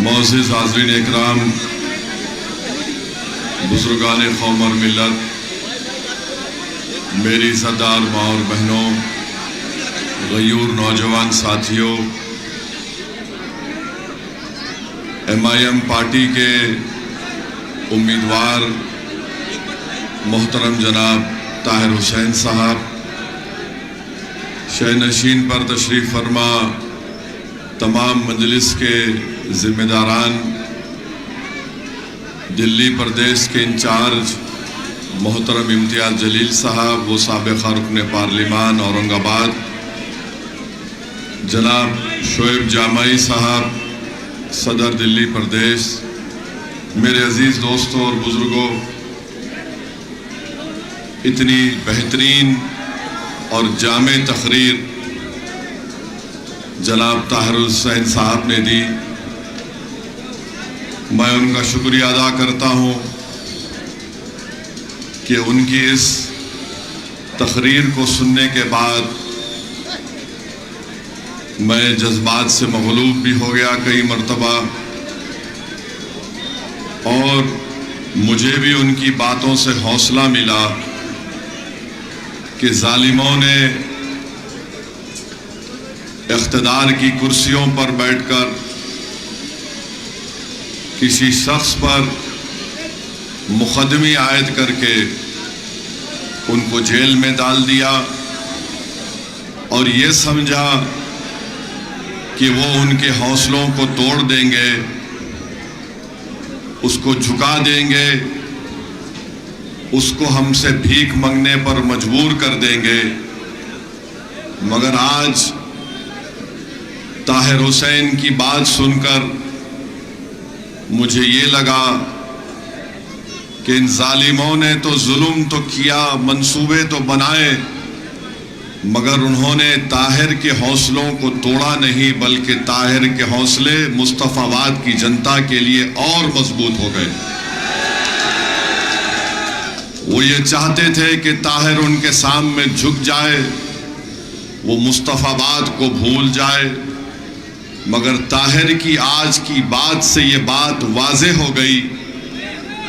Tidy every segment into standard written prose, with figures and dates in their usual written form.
معزز حاضرین اکرام، بزرگان قوم اور ملت، میری سردار ماں اور بہنوں، غیور نوجوان ساتھیوں، ایم پارٹی کے امیدوار محترم جناب طاہر حسین صاحب، شہ نشین پر تشریف فرما تمام مجلس کے ذمہ داران، دلی پردیش کے انچارج محترم امتیاز جلیل صاحب، وہ سابق رکن پارلیمان اورنگ آباد، جناب شعیب جامعی صاحب، صدر دلی پردیش، میرے عزیز دوستوں اور بزرگوں، اتنی بہترین اور جامع تقریر جناب طاہر حسین صاحب نے دی، میں ان کا شکریہ ادا کرتا ہوں کہ ان کی اس تقریر کو سننے کے بعد میں جذبات سے مغلوب بھی ہو گیا کئی مرتبہ، اور مجھے بھی ان کی باتوں سے حوصلہ ملا کہ ظالموں نے اقتدار کی کرسیوں پر بیٹھ کر کسی شخص پر مقدمے عائد کر کے ان کو جیل میں ڈال دیا اور یہ سمجھا کہ وہ ان کے حوصلوں کو توڑ دیں گے، اس کو جھکا دیں گے، اس کو ہم سے بھیک مانگنے پر مجبور کر دیں گے، مگر آج طاہر حسین کی بات سن کر مجھے یہ لگا کہ ان ظالموں نے تو ظلم تو کیا، منصوبے تو بنائے، مگر انہوں نے طاہر کے حوصلوں کو توڑا نہیں، بلکہ طاہر کے حوصلے مصطفیٰ آباد کی جنتا کے لیے اور مضبوط ہو گئے۔ وہ یہ چاہتے تھے کہ طاہر ان کے سامنے جھک جائے، وہ مصطفیٰ آباد کو بھول جائے، مگر طاہر کی آج کی بات سے یہ بات واضح ہو گئی،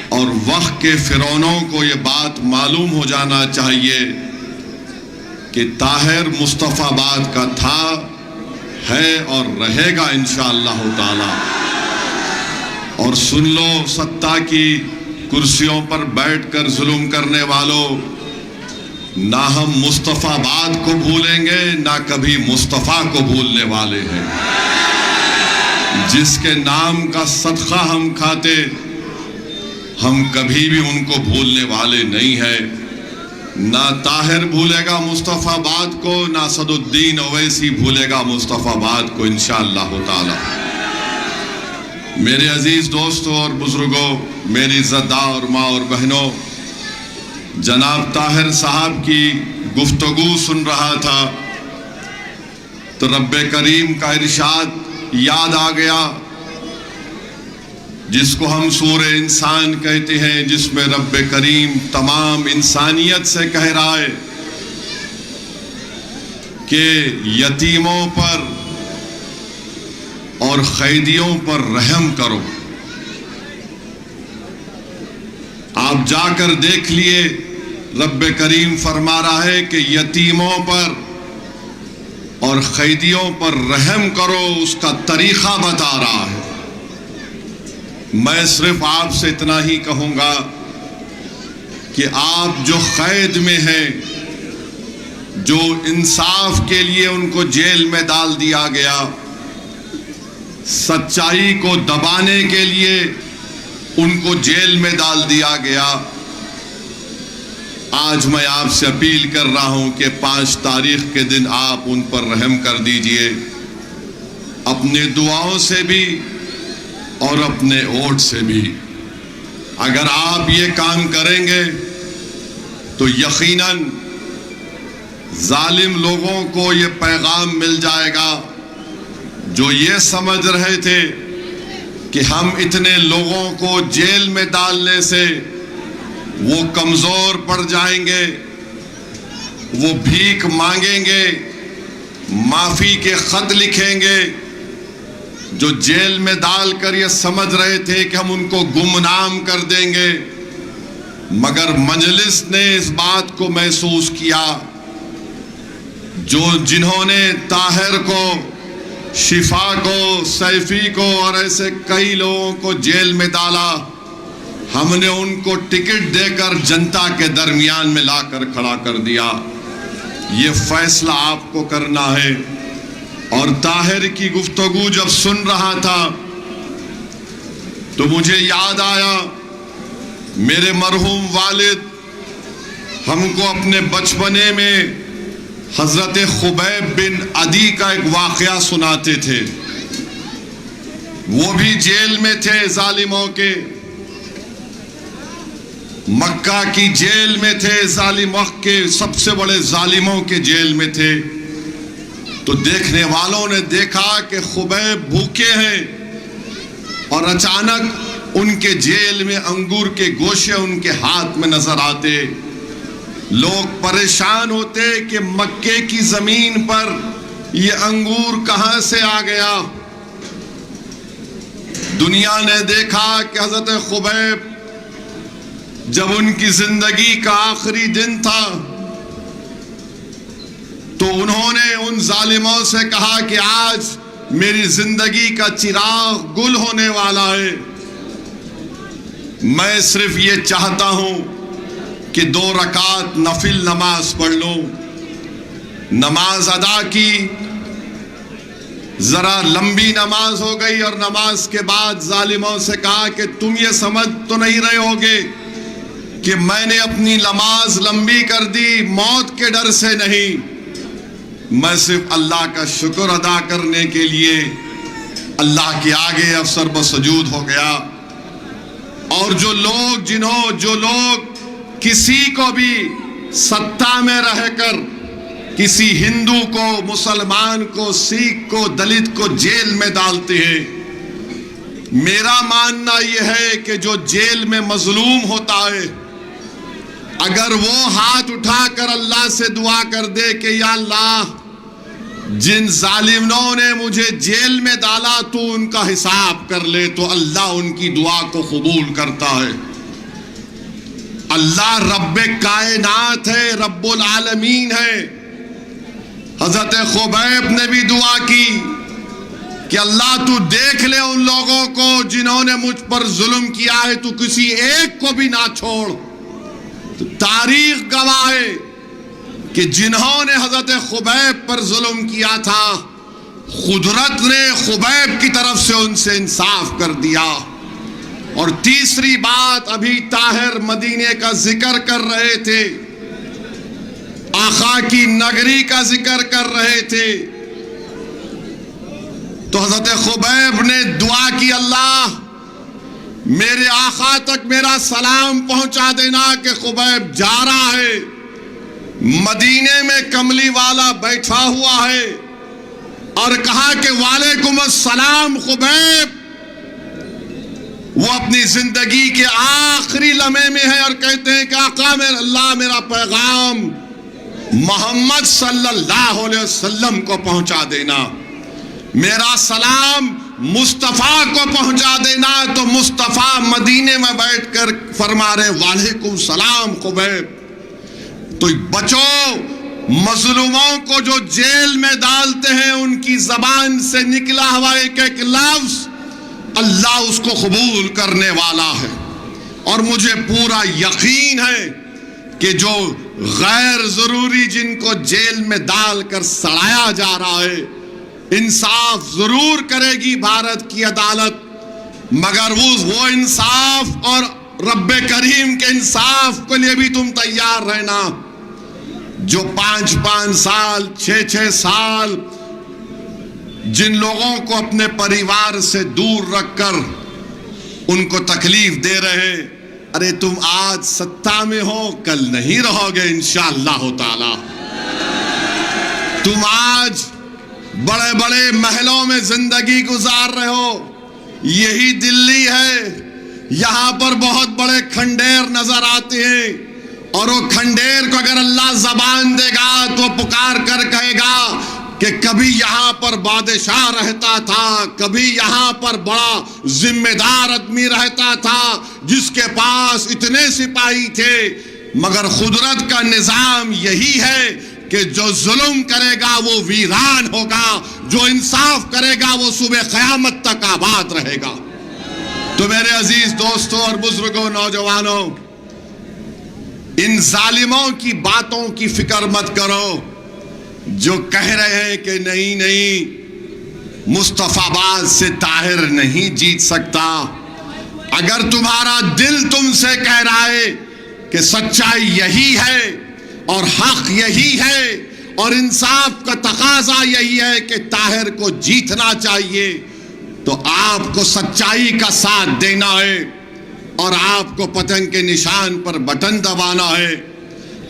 اور وقت کے فرعونوں کو یہ بات معلوم ہو جانا چاہیے کہ طاہر مصطفیٰ آباد کا تھا، ہے اور رہے گا انشاءاللہ تعالی۔ اور سن لو سطح کی کرسیوں پر بیٹھ کر ظلم کرنے والوں، نہ ہم مصطفیٰ آباد کو بھولیں گے، نہ کبھی مصطفیٰ کو بھولنے والے ہیں۔ جس کے نام کا صدقہ ہم کھاتے، ہم کبھی بھی ان کو بھولنے والے نہیں ہیں۔ نہ طاہر بھولے گا مصطفیٰ آباد کو، نہ اسد الدین اویسی بھولے گا مصطفیٰ آباد کو انشاءاللہ تعالی۔ میرے عزیز دوستوں اور بزرگوں، میری عزتدار ماں اور بہنوں، جناب طاہر صاحب کی گفتگو سن رہا تھا تو رب کریم کا ارشاد یاد آ گیا، جس کو ہم سورہ انسان کہتے ہیں، جس میں رب کریم تمام انسانیت سے کہہ رہا ہے کہ یتیموں پر اور قیدیوں پر رحم کرو۔ آپ جا کر دیکھ لیے، رب کریم فرما رہا ہے کہ یتیموں پر اور قیدیوں پر رحم کرو، اس کا طریقہ بتا رہا ہے۔ میں صرف آپ سے اتنا ہی کہوں گا کہ آپ جو قید میں ہیں، جو انصاف کے لیے ان کو جیل میں ڈال دیا گیا، سچائی کو دبانے کے لیے ان کو جیل میں ڈال دیا گیا، آج میں آپ سے اپیل کر رہا ہوں کہ 5 تاریخ کے دن آپ ان پر رحم کر دیجئے، اپنے دعاؤں سے بھی اور اپنے ووٹ سے بھی۔ اگر آپ یہ کام کریں گے تو یقیناً ظالم لوگوں کو یہ پیغام مل جائے گا، جو یہ سمجھ رہے تھے کہ ہم اتنے لوگوں کو جیل میں ڈالنے سے وہ کمزور پڑ جائیں گے، وہ بھیک مانگیں گے، معافی کے خط لکھیں گے، جو جیل میں ڈال کر یہ سمجھ رہے تھے کہ ہم ان کو گمنام کر دیں گے، مگر مجلس نے اس بات کو محسوس کیا، جنہوں نے طاہر کو، شفا کو، سیفی کو اور ایسے کئی لوگوں کو جیل میں ڈالا، ہم نے ان کو ٹکٹ دے کر جنتا کے درمیان میں لا کر کھڑا کر دیا۔ یہ فیصلہ آپ کو کرنا ہے۔ اور طاہر کی گفتگو جب سن رہا تھا تو مجھے یاد آیا میرے مرحوم والد ہم کو اپنے بچپنے میں حضرت خبیب بن عدی کا ایک واقعہ سناتے تھے۔ وہ بھی جیل میں تھے ظالموں کے، مکہ کی جیل میں تھے، ظالم وقت کے سب سے بڑے ظالموں کے جیل میں تھے۔ تو دیکھنے والوں نے دیکھا کہ خبیب بھوکے ہیں اور اچانک ان کے جیل میں انگور کے گوشے ان کے ہاتھ میں نظر آتے۔ لوگ پریشان ہوتے کہ مکے کی زمین پر یہ انگور کہاں سے آ گیا۔ دنیا نے دیکھا کہ حضرت خبیب جب ان کی زندگی کا آخری دن تھا تو انہوں نے ان ظالموں سے کہا کہ آج میری زندگی کا چراغ گل ہونے والا ہے، میں صرف یہ چاہتا ہوں کہ 2 رکعت نفل نماز پڑھ لو۔ نماز ادا کی، ذرا لمبی نماز ہو گئی، اور نماز کے بعد ظالموں سے کہا کہ تم یہ سمجھ تو نہیں رہے ہوگے کہ میں نے اپنی نماز لمبی کر دی موت کے ڈر سے نہیں، میں صرف اللہ کا شکر ادا کرنے کے لیے اللہ کے آگے افسر بسجود ہو گیا۔ اور جو لوگ کسی کو بھی سطح میں رہ کر کسی ہندو کو، مسلمان کو، سکھ کو، دلت کو جیل میں ڈالتے ہیں، میرا ماننا یہ ہے کہ جو جیل میں مظلوم ہوتا ہے، اگر وہ ہاتھ اٹھا کر اللہ سے دعا کر دے کہ یا اللہ جن ظالموں نے مجھے جیل میں ڈالا تو ان کا حساب کر لے، تو اللہ ان کی دعا کو قبول کرتا ہے۔ اللہ رب کائنات ہے، رب العالمین ہے۔ حضرت خبیب نے بھی دعا کی کہ اللہ تو دیکھ لے ان لوگوں کو جنہوں نے مجھ پر ظلم کیا ہے، تو کسی ایک کو بھی نہ چھوڑ۔ تو تاریخ گواہ ہے کہ جنہوں نے حضرت خبیب پر ظلم کیا تھا، قدرت نے خبیب کی طرف سے ان سے انصاف کر دیا۔ اور تیسری بات، ابھی طاہر مدینے کا ذکر کر رہے تھے، آقا کی نگری کا ذکر کر رہے تھے، تو حضرت خبیب نے دعا کی اللہ میرے آقا تک میرا سلام پہنچا دینا کہ خبیب جا رہا ہے، مدینے میں کملی والا بیٹھا ہوا ہے، اور کہا کہ وعلیکم السلام خبیب۔ وہ اپنی زندگی کے آخری لمحے میں ہے اور کہتے ہیں کہ آقا اللہ میرا پیغام محمد صلی اللہ علیہ وسلم کو پہنچا دینا، میرا سلام مصطفیٰ کو پہنچا دینا۔ تو مصطفیٰ مدینے میں بیٹھ کر فرما رہے وعلیکم السلام خبیب۔ تو بچو، مظلوموں کو جو جیل میں ڈالتے ہیں ان کی زبان سے نکلا ہوا ایک ایک لفظ اللہ اس کو قبول کرنے والا ہے۔ اور مجھے پورا یقین ہے کہ جو غیر ضروری جن کو جیل میں ڈال کر سڑایا جا رہا ہے، انصاف ضرور کرے گی بھارت کی عدالت، مگر وہ انصاف اور رب کریم کے انصاف کے لیے بھی تم تیار رہنا۔ جو 5 سال 6 سال جن لوگوں کو اپنے پریوار سے دور رکھ کر ان کو تکلیف دے رہے، ارے تم آج سطح میں ہو، کل نہیں رہو گے انشاءاللہ تعالی۔ تم آج بڑے بڑے محلوں میں زندگی گزار رہے ہو، یہی دلی ہے، یہاں پر بہت بڑے کھنڈیر نظر آتے ہیں، اور وہ کھنڈیر کو اگر اللہ زبان دے گا تو پکار کر کہے گا کہ کبھی یہاں پر بادشاہ رہتا تھا، کبھی یہاں پر بڑا ذمہ دار آدمی رہتا تھا جس کے پاس اتنے سپاہی تھے، مگر قدرت کا نظام یہی ہے کہ جو ظلم کرے گا وہ ویران ہوگا، جو انصاف کرے گا وہ صبح قیامت تک آباد رہے گا۔ تو میرے عزیز دوستوں اور بزرگوں، نوجوانوں، ان ظالموں کی باتوں کی فکر مت کرو جو کہہ رہے ہیں کہ نہیں مصطفیٰ آباد سے طاہر نہیں جیت سکتا۔ اگر تمہارا دل تم سے کہہ رہا ہے کہ سچائی یہی ہے اور حق یہی ہے اور انصاف کا تقاضا یہی ہے کہ طاہر کو جیتنا چاہیے، تو آپ کو سچائی کا ساتھ دینا ہے اور آپ کو پتنگ کے نشان پر بٹن دبانا ہے۔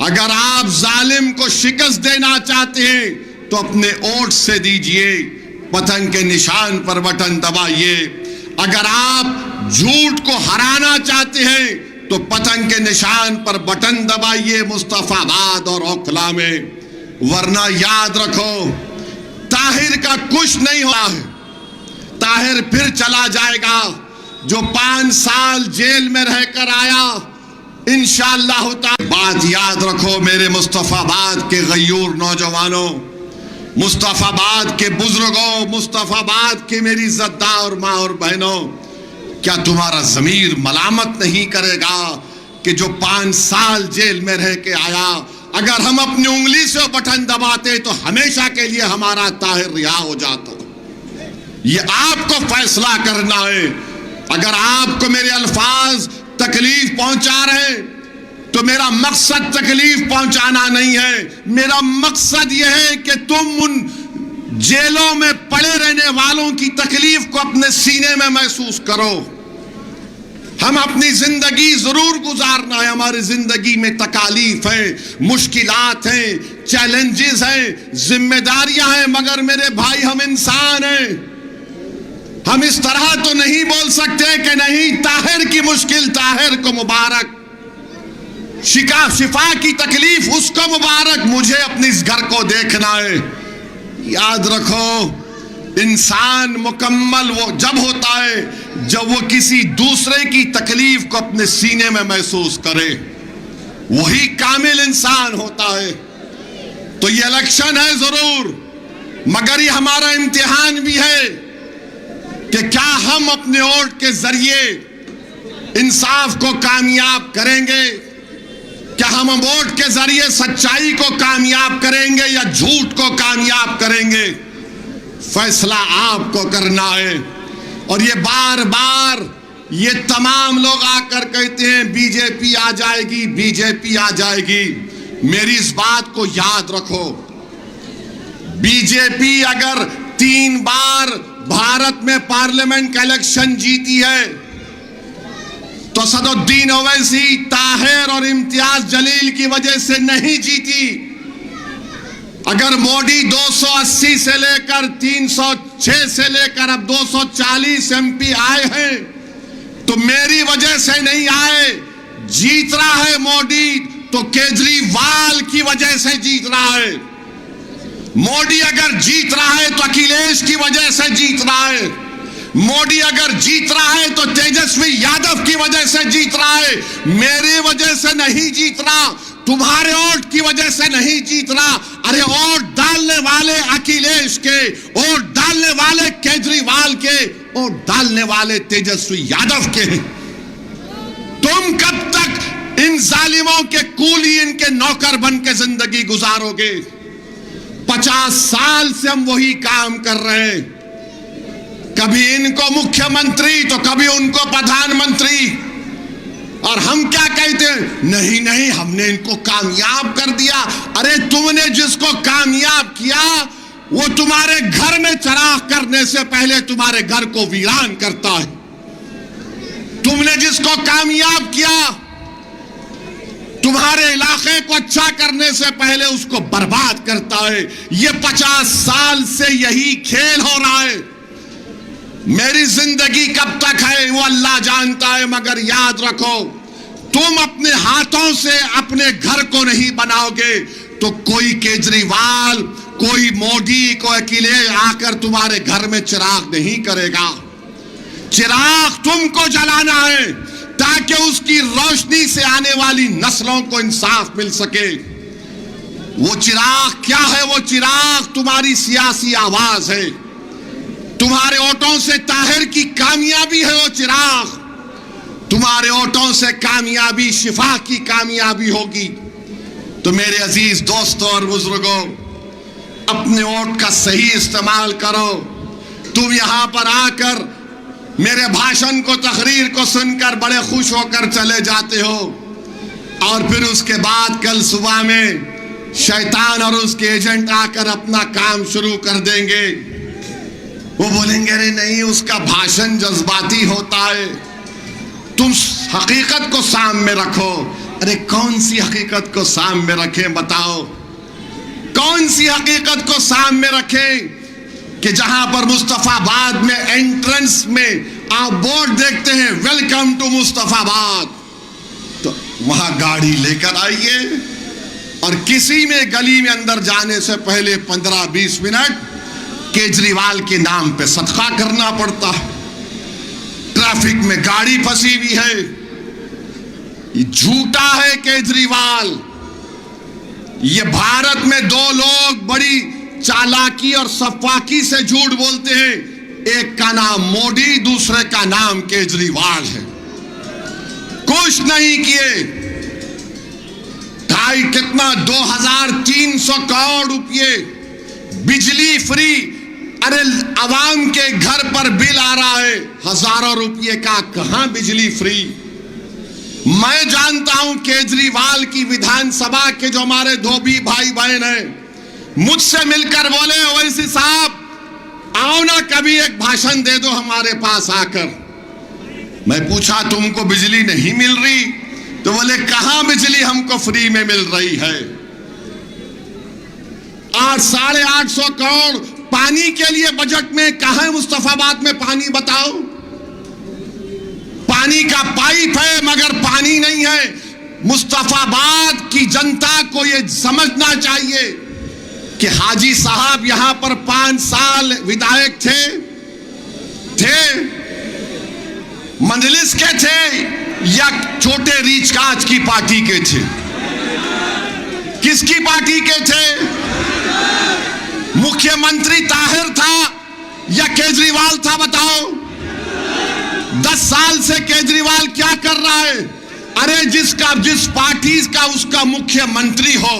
اگر آپ ظالم کو شکست دینا چاہتے ہیں تو اپنے ووٹ سے دیجئے، پتنگ کے نشان پر بٹن دبائیے۔ اگر آپ جھوٹ کو ہرانا چاہتے ہیں تو پتنگ کے نشان پر بٹن دبائیے مصطفیٰ آباد اور اوکھلا میں، ورنہ یاد رکھو طاہر کا کچھ نہیں ہوا ہے، طاہر پھر چلا جائے گا۔ جو 5 سال جیل میں رہ کر آیا، انشاءاللہ تعالی بات یاد رکھو میرے مصطفیٰ آباد کے غیور نوجوانوں، مصطفیٰ آباد کے بزرگوں، مصطفیٰ آباد کے میری عزتدار ماں اور بہنوں، کیا تمہارا ضمیر ملامت نہیں کرے گا کہ جو 5 سال جیل میں رہ کے آیا، اگر ہم اپنی انگلی سے بٹن دباتے تو ہمیشہ کے لیے ہمارا طاہر رہا ہو جاتا؟ یہ آپ کو فیصلہ کرنا ہے۔ اگر آپ کو میرے الفاظ تکلیف پہنچا رہے تو میرا مقصد تکلیف پہنچانا نہیں ہے، میرا مقصد یہ ہے کہ تم ان جیلوں میں پڑے رہنے والوں کی تکلیف کو اپنے سینے میں محسوس کرو۔ ہم اپنی زندگی ضرور گزارنا ہے، ہماری زندگی میں تکالیف ہیں، مشکلات ہیں، چیلنجز ہیں، ذمہ داریاں ہیں، مگر میرے بھائی ہم انسان ہیں۔ ہم اس طرح تو نہیں بول سکتے کہ نہیں طاہر کی مشکل طاہر کو مبارک، شفا کی تکلیف اس کو مبارک، مجھے اپنے اس گھر کو دیکھنا ہے۔ یاد رکھو انسان مکمل وہ جب ہوتا ہے جب وہ کسی دوسرے کی تکلیف کو اپنے سینے میں محسوس کرے، وہی کامل انسان ہوتا ہے۔ تو یہ الیکشن ہے ضرور، مگر یہ ہمارا امتحان بھی ہے کہ کیا ہم اپنے ووٹ کے ذریعے انصاف کو کامیاب کریں گے؟ کیا ہم ووٹ کے ذریعے سچائی کو کامیاب کریں گے یا جھوٹ کو کامیاب کریں گے؟ فیصلہ آپ کو کرنا ہے۔ اور یہ بار بار یہ تمام لوگ آ کر کہتے ہیں بی جے پی آ جائے گی، بی جے پی آ جائے گی۔ میری اس بات کو یاد رکھو، بی جے پی اگر 3 بار بھارت میں پارلیمنٹ کا الیکشن جیتی ہے تو اسد الدین اویسی، طاہر اور امتیاز جلیل کی وجہ سے نہیں جیتی۔ اگر مودی 280 سے لے کر 306 سے لے کر اب 240 ایم پی آئے ہیں تو میری وجہ سے نہیں آئے۔ جیت رہا ہے مودی تو کیجریوال کی وجہ سے جیت رہا ہے۔ مودی اگر جیت رہا ہے تو اکھلیش کی وجہ سے جیت رہا ہے۔ مودی اگر جیت رہا ہے تو تیجسوی یادو کی وجہ سے جیت رہا ہے۔ میری وجہ سے نہیں جیت رہا، تمہارے ووٹ کی وجہ سے نہیں جیت رہا۔ ارے ووٹ ڈالنے والے اکھلیش کے، ووٹ ڈالنے والے کیجریوال کے، ووٹ ڈالنے والے تیجسوی یادو کے ہیں۔ تم کب تک ان ظالموں کے کولی، ان کے نوکر بن کے زندگی گزارو گے؟ 50 سال سے ہم وہی کام کر رہے ہیں، کبھی ان کو مکھیہ منتری تو کبھی ان کو پردھان منتری، اور ہم کیا کہتے ہیں؟ نہیں نہیں ہم نے ان کو کامیاب کر دیا۔ ارے تم نے جس کو کامیاب کیا وہ تمہارے گھر میں چراغ کرنے سے پہلے تمہارے گھر کو ویران کرتا ہے۔ تم نے جس کو کامیاب کیا تمہارے علاقے کو اچھا کرنے سے پہلے اس کو برباد کرتا ہے۔ یہ 50 سال سے یہی کھیل ہو رہا ہے۔ میری زندگی کب تک ہے وہ اللہ جانتا ہے، مگر یاد رکھو تم اپنے ہاتھوں سے اپنے گھر کو نہیں بناؤ گے تو کوئی کیجریوال، کوئی موڈی کو اکیلے آ کر تمہارے گھر میں چراغ نہیں کرے گا. چراغ تم کو جلانا ہے تاکہ اس کی روشنی سے آنے والی نسلوں کو انصاف مل سکے. وہ چراغ کیا ہے؟ وہ چراغ تمہاری سیاسی آواز ہے. تمہارے ووٹوں سے طاہر کی کامیابی ہے وہ چراغ. تمہارے ووٹوں سے کامیابی، شفا کی کامیابی ہوگی. تو میرے عزیز دوستوں اور بزرگوں، اپنے ووٹ کا صحیح استعمال کرو. تم یہاں پر آ کر میرے بھاشن کو، تقریر کو سن کر بڑے خوش ہو کر چلے جاتے ہو، اور پھر اس کے بعد کل صبح میں شیطان اور اس کے ایجنٹ آ کر اپنا کام شروع کر دیں گے. وہ بولیں گے ارے نہیں، اس کا بھاشن جذباتی ہوتا ہے. تم حقیقت کو سامنے رکھو. ارے کون سی حقیقت کو سامنے رکھیں؟ بتاؤ کون سی حقیقت کو سامنے رکھیں کہ جہاں پر مصطفیٰ آباد میں انٹرنس میں آپ بورڈ دیکھتے ہیں ویلکم ٹو مصطفیٰ آباد، تو وہاں گاڑی لے کر آئیے، اور کسی میں گلی میں اندر جانے سے پہلے 15-20 منٹ کیجریوال کے نام پہ صدقہ کرنا پڑتا ہے. ٹریفک میں گاڑی پھنسی ہوئی ہے. یہ جھوٹا ہے کیجریوال. یہ بھارت میں دو لوگ بڑی چالاکی اور صفاکی سے جھوٹ بولتے ہیں. ایک کا نام مودی، دوسرے کا نام کیجریوال ہے. کچھ نہیں کیے. کتنا 2300 کروڑ روپئے بجلی فری. ارے عوام کے گھر پر بل آ رہا ہے ہزاروں روپئے کا، کہاں بجلی فری؟ میں جانتا ہوں کیجریوال کی ودھان سبھا کے جو ہمارے دھوبی بھائی بہن ہیں، مجھ سے مل کر بولے اویسی صاحب آؤ نا کبھی ایک بھاشن دے دو ہمارے پاس آ کر. میں پوچھا تم کو بجلی نہیں مل رہی؟ تو بولے کہاں بجلی ہم کو فری میں مل رہی ہے. 850 کروڑ پانی کے لیے بجٹ میں، کہاں ہے مصطفیٰ آباد میں پانی؟ بتاؤ. پانی کا پائپ ہے مگر پانی نہیں ہے. مصطفیٰ آباد کی جنتا کو یہ سمجھنا چاہیے کہ حاجی صاحب یہاں پر 5 سال ودھائک تھے مجلس کے تھے یا چھوٹے ریچھ کاچ کی پارٹی کے تھے؟ کس کی پارٹی کے تھے؟ مکھیہ منتری طاہر تھا یا کیجریوال تھا؟ بتاؤ. 10 سال سے کیجریوال کیا کر رہا ہے؟ ارے جس پارٹی کا اس کا مکھیہ منتری ہو،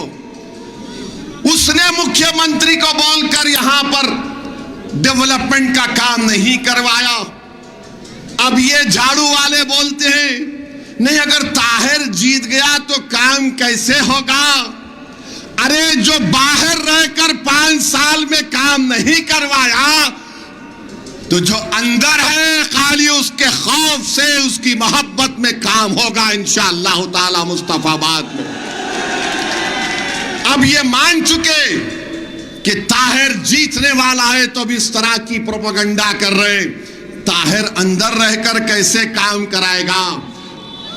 اس نے مکھیہ منتری کو بول کر یہاں پر ڈیولپمنٹ کا کام نہیں کروایا. اب یہ جھاڑو والے بولتے ہیں نہیں اگر طاہر جیت گیا تو کام کیسے ہوگا؟ ارے جو باہر رہ کر 5 سال میں کام نہیں کروایا، تو جو اندر ہے خالی اس کے خوف سے، اس کی محبت میں کام ہوگا انشاءاللہ تعالی مصطفیٰ آباد میں. اب یہ مان چکے کہ طاہر جیتنے والا ہے تو بھی اس طرح کی پروپیگنڈا کر رہے. طاہر اندر رہ کر کیسے کام کرائے گا؟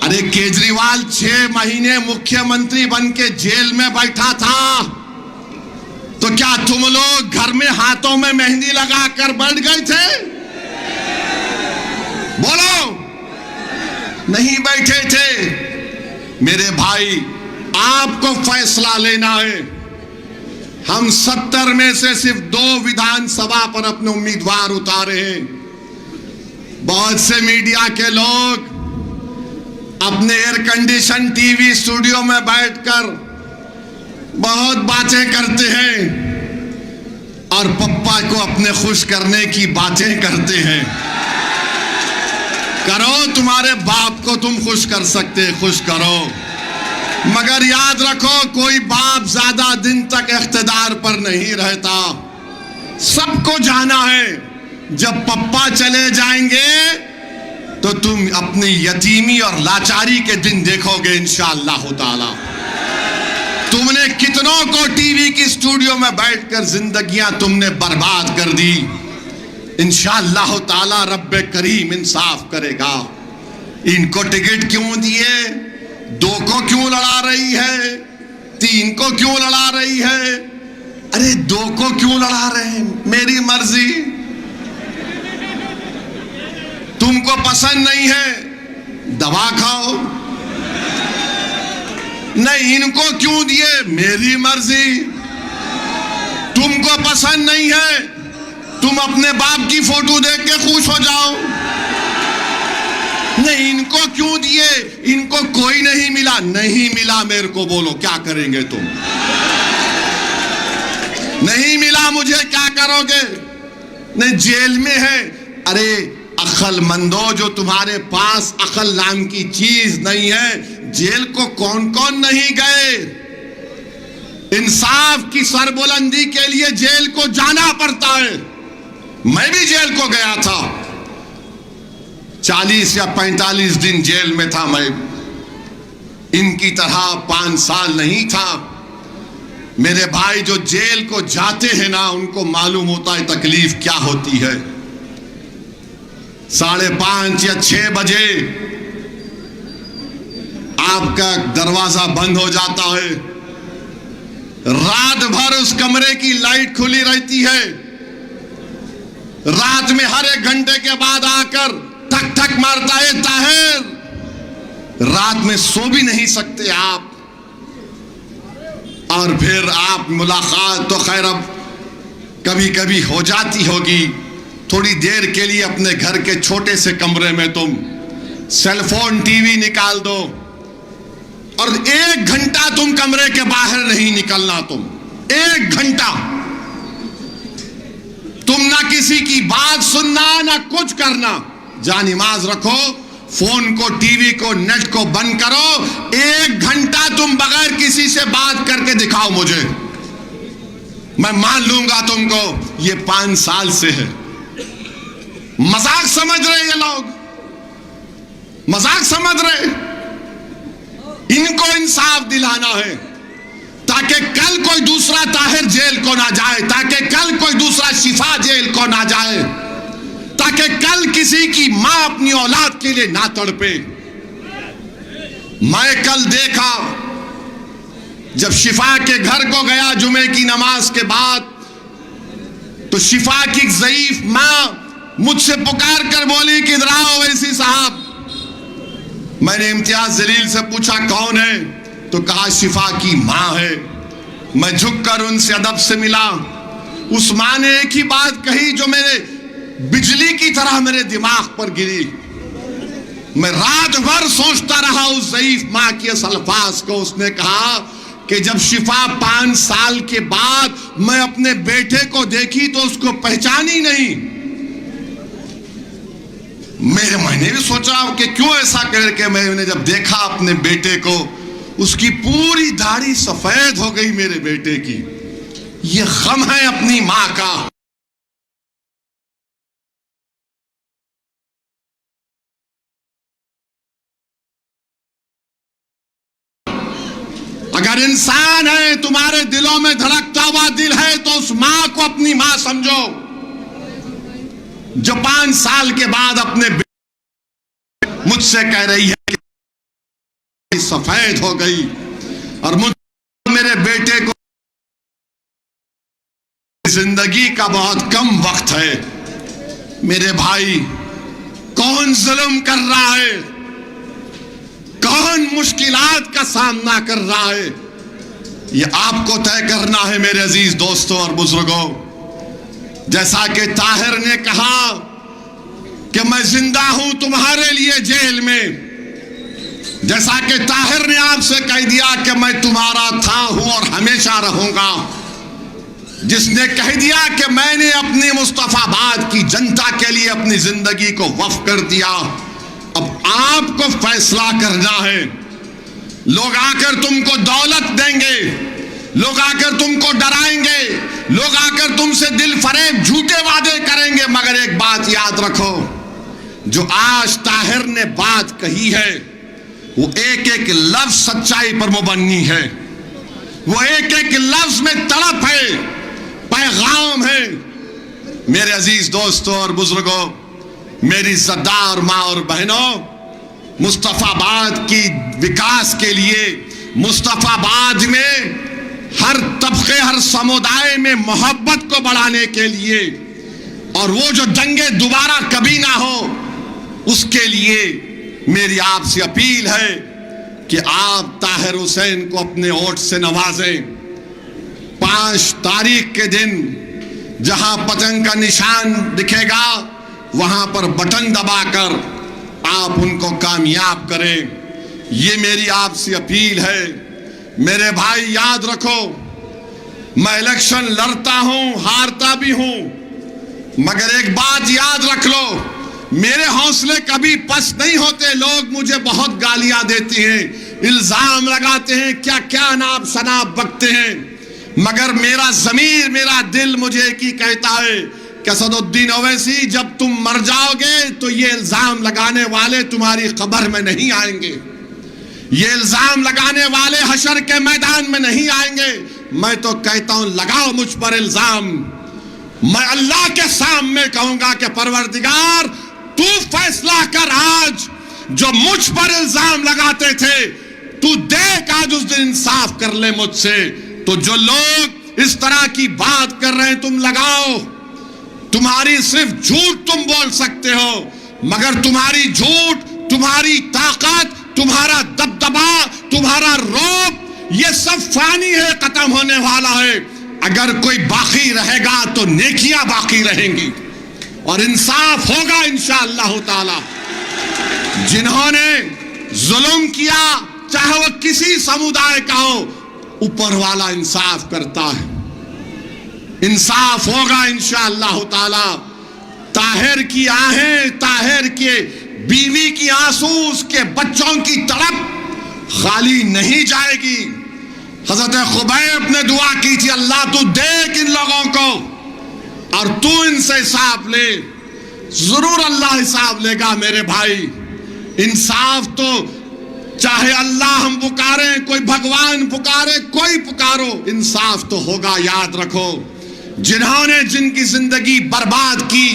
ارے کیجریوال 6 مہینے مکھیہ منتری بن کے جیل میں بیٹھا تھا، تو کیا تم لوگ گھر میں ہاتھوں میں مہندی لگا کر بیٹھ گئے تھے؟ بولو. نہیں بیٹھے تھے. میرے بھائی آپ کو فیصلہ لینا ہے. ہم 70 میں سے صرف 2 ودھان سبھا پر اپنے امیدوار اتارے ہیں. بہت سے میڈیا کے لوگ اپنے air condition T V studio میں بیٹھ کر بہت باتیں کرتے ہیں اور پپا کو اپنے خوش کرنے کی باتیں کرتے ہیں. کرو، تمہارے باپ کو تم خوش کر سکتے، خوش کرو، مگر یاد رکھو کوئی باپ زیادہ دن تک اقتدار پر نہیں رہتا. سب کو جانا ہے. جب پپا چلے جائیں گے تو تم اپنی یتیمی اور لاچاری کے دن دیکھو گے انشاءاللہ تعالی. تم نے کتنوں کو ٹی وی کی اسٹوڈیو میں بیٹھ کر زندگیاں تم نے برباد کر دی. انشاءاللہ تعالی رب کریم انصاف کرے گا. ان کو ٹکٹ کیوں دیے؟ 2 کو کیوں لڑا رہی ہے؟ 3 کو کیوں لڑا رہی ہے؟ ارے دو کو کیوں لڑا رہے ہیں؟ میری مرضی، تم کو پسند نہیں ہے دوا کھاؤ، نہیں ان کو کیوں دیے؟ میری مرضی، تم کو پسند نہیں ہے تم اپنے باپ کی فوٹو دیکھ کے خوش ہو جاؤ، نہیں ان کو کیوں دیے؟ ان کو کوئی نہیں ملا، نہیں ملا میرے کو بولو کیا کریں گے تم؟ نہیں ملا مجھے کیا کرو گے؟ نہیں جیل میں ہے، ارے عقل مندو جو تمہارے پاس عقل نام کی چیز نہیں ہے، جیل کو کون کون نہیں گئے؟ انصاف کی سربلندی کے لیے جیل کو جانا پڑتا ہے، میں بھی جیل کو گیا تھا، 40 یا 45 دن جیل میں تھا میں، ان کی طرح 5 سال نہیں تھا۔ میرے بھائی جو جیل کو جاتے ہیں نا ان کو معلوم ہوتا ہے تکلیف کیا ہوتی ہے۔ 5:30 یا 6 بجے آپ کا دروازہ بند ہو جاتا ہے، رات بھر اس کمرے کی لائٹ کھلی رہتی ہے، رات میں ہر 1 گھنٹے کے بعد آ کر ٹھک ٹھک مارتا ہے طاہر، رات میں سو بھی نہیں سکتے آپ، اور پھر آپ ملاقات تو خیر اب کبھی کبھی ہو جاتی ہوگی، تھوڑی دیر کے لیے اپنے گھر کے چھوٹے سے کمرے میں تم سیل فون ٹی وی نکال دو اور 1 گھنٹہ تم کمرے کے باہر نہیں نکلنا، تم 1 گھنٹہ تم نہ کسی کی بات سننا نہ کچھ کرنا، جا نماز رکھو، فون کو ٹی وی کو نیٹ کو بند کرو، 1 گھنٹہ تم بغیر کسی سے بات کر کے دکھاؤ مجھے، میں مان لوں گا تم کو۔ یہ 5 سال سے ہے، مذاق سمجھ رہے یہ لوگ، مذاق سمجھ رہے؟ ان کو انصاف دلانا ہے تاکہ کل کوئی دوسرا طاہر جیل کو نہ جائے، تاکہ کل کوئی دوسرا شفا جیل کو نہ جائے، تاکہ کل کسی کی ماں اپنی اولاد کے لیے نہ تڑپے۔ میں کل دیکھا جب شفا کے گھر کو گیا جمعے کی نماز کے بعد، تو شفا کی ضعیف ماں مجھ سے پکار کر بولی کہ ادھر آؤ ویسی صاحب۔ میں نے امتیاز جلیل سے پوچھا کون ہے؟ تو کہا شفا کی ماں ہے۔ میں جھک کر ان سے ادب سے ملا، اس ماں نے ایک ہی بات کہی جو میرے بجلی کی طرح میرے دماغ پر گری، میں رات بھر سوچتا رہا اس ضعیف ماں کے اس الفاظ کو۔ اس نے کہا کہ جب شفا 5 سال کے بعد میں اپنے بیٹے کو دیکھی تو اس کو پہچانی نہیں۔ میں نے بھی سوچا کہ کیوں ایسا کر کے میں نے جب دیکھا اپنے بیٹے کو، اس کی پوری داڑھی سفید ہو گئی میرے بیٹے کی۔ یہ غم ہے اپنی ماں کا۔ اگر انسان ہے، تمہارے دلوں میں دھڑکتا ہوا دل ہے، تو اس ماں کو اپنی ماں سمجھو جو 5 سال کے بعد اپنے مجھ سے کہہ رہی ہے کہ سفید ہو گئی، اور میرے بیٹے کو زندگی کا بہت کم وقت ہے۔ میرے بھائی، کون ظلم کر رہا ہے، کون مشکلات کا سامنا کر رہا ہے، یہ آپ کو طے کرنا ہے میرے عزیز دوستوں اور بزرگوں۔ جیسا کہ طاہر نے کہا کہ میں زندہ ہوں تمہارے لیے جیل میں، جیسا کہ طاہر نے آپ سے کہہ دیا کہ میں تمہارا تھا ہوں اور ہمیشہ رہوں گا، جس نے کہہ دیا کہ میں نے اپنی مصطفیٰ آباد کی جنتا کے لیے اپنی زندگی کو وقف کر دیا، اب آپ کو فیصلہ کرنا ہے۔ لوگ آ کر تم کو دولت دیں گے، لوگ آ کر تم کو ڈرائیں گے، لوگ آ کر تم سے دل فریب جھوٹے وعدے کریں گے، مگر ایک بات یاد رکھو، جو آج طاہر نے بات کہی ہے وہ ایک ایک لفظ سچائی پر مبنی ہے، وہ ایک ایک لفظ میں تڑپ ہے، پیغام ہے۔ میرے عزیز دوستوں اور بزرگوں، میری عزتدار ماں اور بہنوں، مصطفیٰ آباد کی وکاس کے لیے، مصطفیٰ آباد میں ہر طبقے ہر سمودائے میں محبت کو بڑھانے کے لیے اور وہ جو دنگے دوبارہ کبھی نہ ہو اس کے لیے میری آپ سے اپیل ہے کہ آپ طاہر حسین کو اپنے ووٹ سے نوازیں۔ 5 تاریخ کے دن جہاں پتنگ کا نشان دکھے گا وہاں پر بٹن دبا کر آپ ان کو کامیاب کریں، یہ میری آپ سے اپیل ہے۔ میرے بھائی یاد رکھو، میں الیکشن لڑتا ہوں، ہارتا بھی ہوں، مگر ایک بات یاد رکھ لو، میرے حوصلے کبھی پست نہیں ہوتے۔ لوگ مجھے بہت گالیاں دیتی ہیں، الزام لگاتے ہیں، کیا کیا ناب شناب بکتے ہیں، مگر میرا ضمیر میرا دل مجھے ایک ہی کہتا ہے کہ اسد الدین اویسی جب تم مر جاؤ گے تو یہ الزام لگانے والے تمہاری قبر میں نہیں آئیں گے، یہ الزام لگانے والے حشر کے میدان میں نہیں آئیں گے۔ میں تو کہتا ہوں لگاؤ مجھ پر الزام، میں اللہ کے سامنے کہوں گا کہ پروردگار تو فیصلہ کر، آج جو مجھ پر الزام لگاتے تھے تو دیکھ آج اس دن انصاف کر لے مجھ سے۔ تو جو لوگ اس طرح کی بات کر رہے ہیں تم لگاؤ، تمہاری صرف جھوٹ تم بول سکتے ہو، مگر تمہاری جھوٹ، تمہاری طاقت، تمہارا دبدبا، تمہارا رعب، یہ سب فانی ہے، ختم ہونے والا ہے۔ اگر کوئی باقی رہے گا تو نیکیاں باقی رہیں گی اور انصاف ہوگا انشاءاللہ تعالی۔ جنہوں نے ظلم کیا چاہے وہ کسی سمودائے کا ہو، اوپر والا انصاف کرتا ہے، انصاف ہوگا انشاءاللہ تعالی۔ طاہر کی آہیں، طاہر کے بیوی کی آنسو، اس کے بچوں کی تڑپ خالی نہیں جائے گی۔ حضرت خبیب نے دعا کی تھی، اللہ تو دیکھ ان لوگوں کو اور تو ان سے حساب لے۔ ضرور اللہ حساب لے گا میرے بھائی۔ انصاف تو چاہے اللہ ہم پکاریں، کوئی بھگوان پکارے، کوئی پکارو، انصاف تو ہوگا، یاد رکھو۔ جنہوں نے جن کی زندگی برباد کی،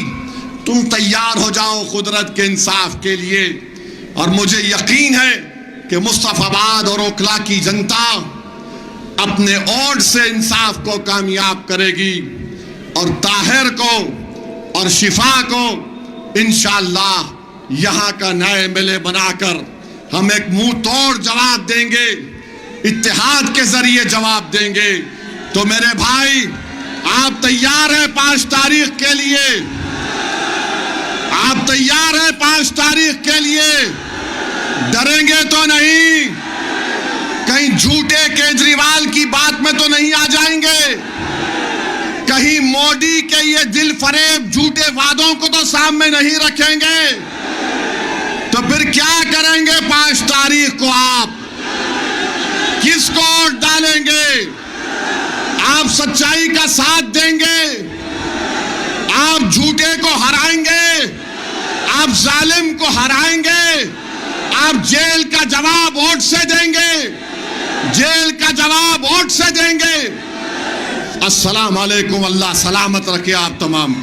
تم تیار ہو جاؤ قدرت کے انصاف کے لیے۔ اور مجھے یقین ہے کہ مصطفی آباد اور اوکھلا کی جنتا اپنے ووٹ سے انصاف کو کامیاب کرے گی اور طاہر کو اور شفا کو انشاءاللہ یہاں کا نئے ایم ایل اے بنا کر ہم ایک منہ توڑ جواب دیں گے، اتحاد کے ذریعے جواب دیں گے۔ تو میرے بھائی آپ تیار ہیں 5 تاریخ کے لیے؟ آپ تیار ہیں 5 تاریخ کے لیے؟ ڈریں گے تو نہیں؟ کہیں جھوٹے کیجریوال کی بات میں تو نہیں آ جائیں گے؟ کہیں مودی کے یہ دل فریب جھوٹے وعدوں کو تو سامنے نہیں رکھیں گے؟ تو پھر کیا کریں گے 5 تاریخ کو؟ آپ کس کو ووٹ ڈالیں گے؟ آپ سچائی کا ساتھ دیں گے؟ آپ جھوٹے کو ہرائیں گے؟ آپ ظالم کو ہرائیں گے؟ آپ جیل کا جواب ووٹ سے دیں گے؟ جیل کا جواب ووٹ سے دیں گے؟ السلام علیکم، اللہ سلامت رکھے آپ تمام۔